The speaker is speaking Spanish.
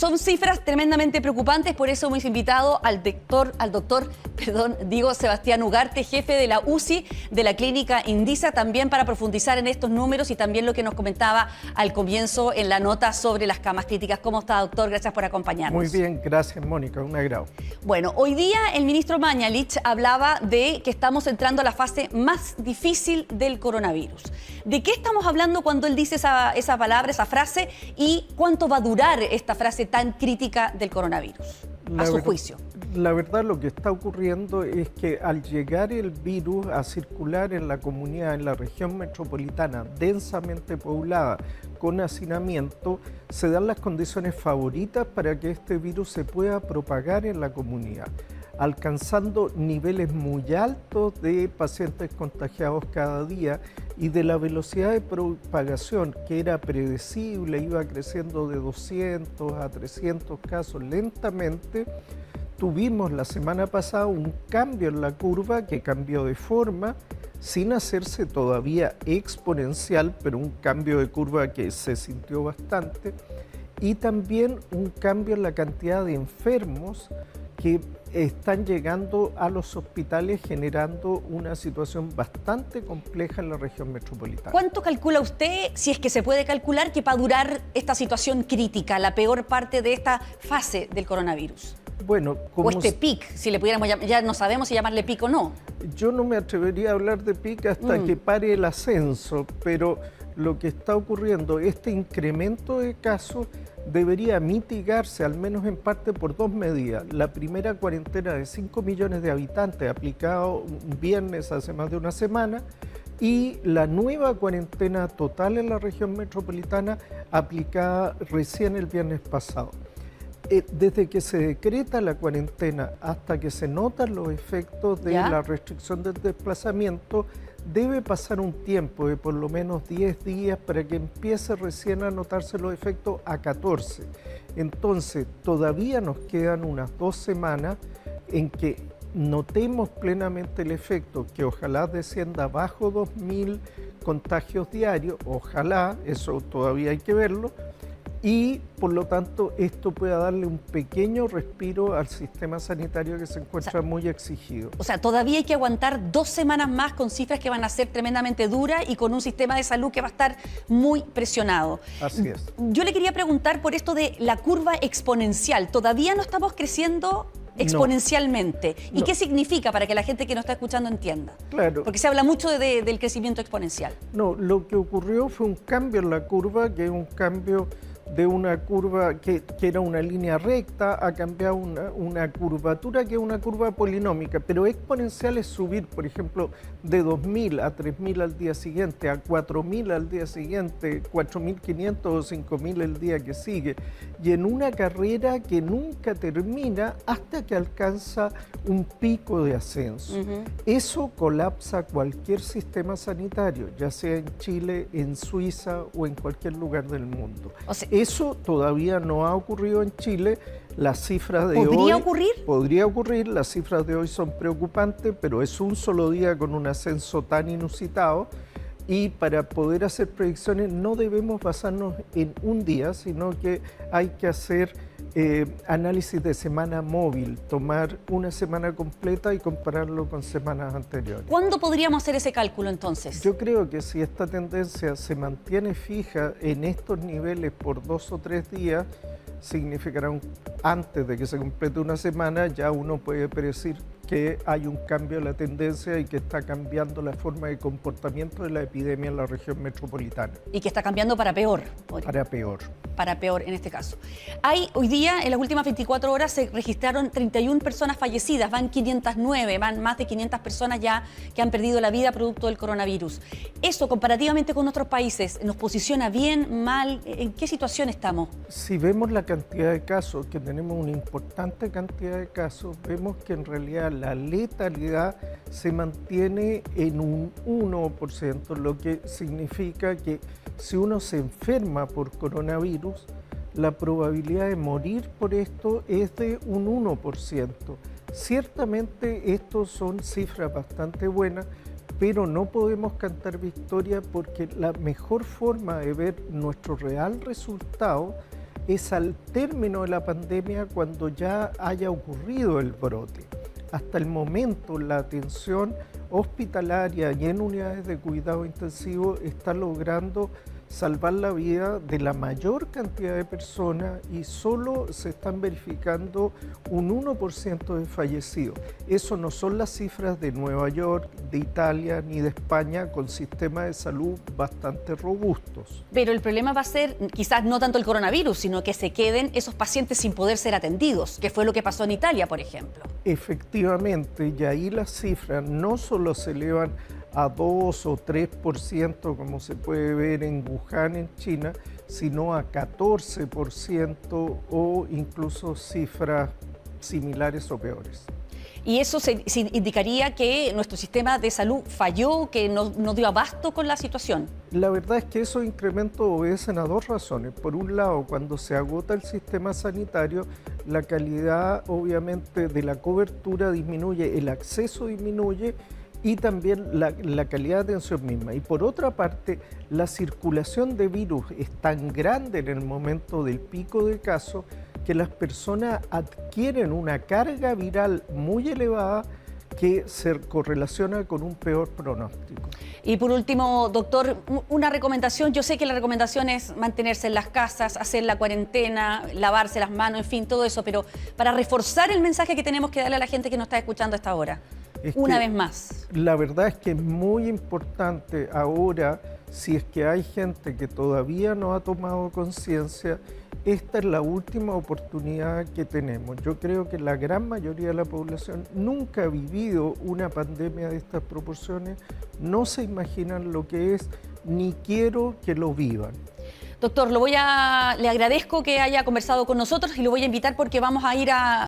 Son cifras tremendamente preocupantes, por eso hemos invitado al doctor Diego Sebastián Ugarte, jefe de la UCI de la clínica Indisa, también para profundizar en estos números y también lo que nos comentaba al comienzo en la nota sobre las camas críticas. ¿Cómo está, doctor? Gracias por acompañarnos. Muy bien, gracias, Mónica, un agrado. Bueno, hoy día el ministro Mañalich hablaba de que estamos entrando a la fase más difícil del coronavirus. ¿De qué estamos hablando cuando él dice esa palabra, esa frase, y cuánto va a durar esta frase tan crítica del coronavirus, a su juicio? La verdad, lo que está ocurriendo es que al llegar el virus a circular en la comunidad, en la región metropolitana densamente poblada con hacinamiento, se dan las condiciones favoritas para que este virus se pueda propagar en la comunidad, alcanzando niveles muy altos de pacientes contagiados cada día, y de la velocidad de propagación que era predecible, iba creciendo de 200 a 300 casos lentamente. Tuvimos la semana pasada un cambio en la curva que cambió de forma, sin hacerse todavía exponencial, pero un cambio de curva que se sintió bastante, y también un cambio en la cantidad de enfermos que están llegando a los hospitales, generando una situación bastante compleja en la región metropolitana. ¿Cuánto calcula usted, si es que se puede calcular, que va a durar esta situación crítica, la peor parte de esta fase del coronavirus? Bueno, o este pic, si le pudiéramos llamar, ya no sabemos si llamarle pic o no. Yo no me atrevería a hablar de pic hasta que pare el ascenso, pero lo que está ocurriendo, este incremento de casos debería mitigarse, al menos en parte, por dos medidas. La primera, cuarentena de 5 millones de habitantes, aplicado un viernes hace más de una semana, y la nueva cuarentena total en la región metropolitana, aplicada recién el viernes pasado. Desde que se decreta la cuarentena hasta que se notan los efectos de la restricción del desplazamiento, debe pasar un tiempo de por lo menos 10 días para que empiece recién a notarse los efectos a 14. Entonces, todavía nos quedan unas 2 semanas en que notemos plenamente el efecto, que ojalá descienda bajo 2.000 contagios diarios, ojalá, eso todavía hay que verlo, y por lo tanto esto pueda darle un pequeño respiro al sistema sanitario que se encuentra muy exigido. O sea, todavía hay que aguantar 2 semanas más con cifras que van a ser tremendamente duras y con un sistema de salud que va a estar muy presionado. Así es. Yo le quería preguntar por esto de la curva exponencial. ¿Todavía no estamos creciendo exponencialmente? ¿Y qué significa para que la gente que nos está escuchando entienda? Claro. Porque se habla mucho del crecimiento exponencial. No, lo que ocurrió fue un cambio en la curva, que es un cambio de una curva que era una línea recta a cambiar una curvatura que es una curva polinómica, pero exponencial es subir, por ejemplo, de 2.000 a 3.000 al día siguiente, a 4.000 al día siguiente, 4.500 o 5.000 el día que sigue, y en una carrera que nunca termina hasta que alcanza un pico de ascenso. Eso colapsa cualquier sistema sanitario, ya sea en Chile, en Suiza o en cualquier lugar del mundo. O sea, eso todavía no ha ocurrido en Chile. Las cifras de hoy... ¿Podría ocurrir? Podría ocurrir. Las cifras de hoy son preocupantes, pero es un solo día con un ascenso tan inusitado. Y para poder hacer predicciones no debemos basarnos en un día, sino que hay que hacer análisis de semana móvil, tomar una semana completa y compararlo con semanas anteriores. ¿Cuándo podríamos hacer ese cálculo entonces? Yo creo que si esta tendencia se mantiene fija en estos niveles por 2 o 3 días, significará antes de que se complete una semana, ya uno puede predecir que hay un cambio en la tendencia y que está cambiando la forma de comportamiento de la epidemia en la región metropolitana. Y que está cambiando para peor. Para peor. Para peor en este caso. Hoy día, en las últimas 24 horas, se registraron 31 personas fallecidas, van 509, van más de 500 personas ya que han perdido la vida producto del coronavirus. Eso, comparativamente con otros países, ¿nos posiciona bien, mal? ¿En qué situación estamos? Si vemos la cantidad de casos, que tenemos una importante cantidad de casos, vemos que en realidad la letalidad se mantiene en un 1%, lo que significa que si uno se enferma por coronavirus, la probabilidad de morir por esto es de un 1%. Ciertamente estos son cifras bastante buenas, pero no podemos cantar victoria porque la mejor forma de ver nuestro real resultado es al término de la pandemia cuando ya haya ocurrido el brote. Hasta el momento la atención hospitalaria y en unidades de cuidado intensivo está logrando salvar la vida de la mayor cantidad de personas y solo se están verificando un 1% de fallecidos. Eso no son las cifras de Nueva York, de Italia ni de España, con sistemas de salud bastante robustos. Pero el problema va a ser quizás no tanto el coronavirus, sino que se queden esos pacientes sin poder ser atendidos, que fue lo que pasó en Italia, por ejemplo. Efectivamente, y ahí las cifras no solo se elevan a 2 o 3%, como se puede ver en Wuhan, en China, sino a 14% o incluso cifras similares o peores. Y eso se indicaría que nuestro sistema de salud falló, que no dio abasto con la situación. La verdad es que esos incrementos obedecen a dos razones. Por un lado, cuando se agota el sistema sanitario, la calidad obviamente de la cobertura disminuye, el acceso disminuye, y también la calidad de atención misma. Y por otra parte, la circulación de virus es tan grande en el momento del pico de casos que las personas adquieren una carga viral muy elevada que se correlaciona con un peor pronóstico. Y por último, doctor, una recomendación. Yo sé que la recomendación es mantenerse en las casas, hacer la cuarentena, lavarse las manos, en fin, todo eso, pero para reforzar el mensaje que tenemos que darle a la gente que nos está escuchando a esta hora. Una vez más. La verdad es que es muy importante ahora, si es que hay gente que todavía no ha tomado conciencia, esta es la última oportunidad que tenemos. Yo creo que la gran mayoría de la población nunca ha vivido una pandemia de estas proporciones, no se imaginan lo que es, ni quiero que lo vivan. Doctor, le agradezco que haya conversado con nosotros y lo voy a invitar porque vamos a ir a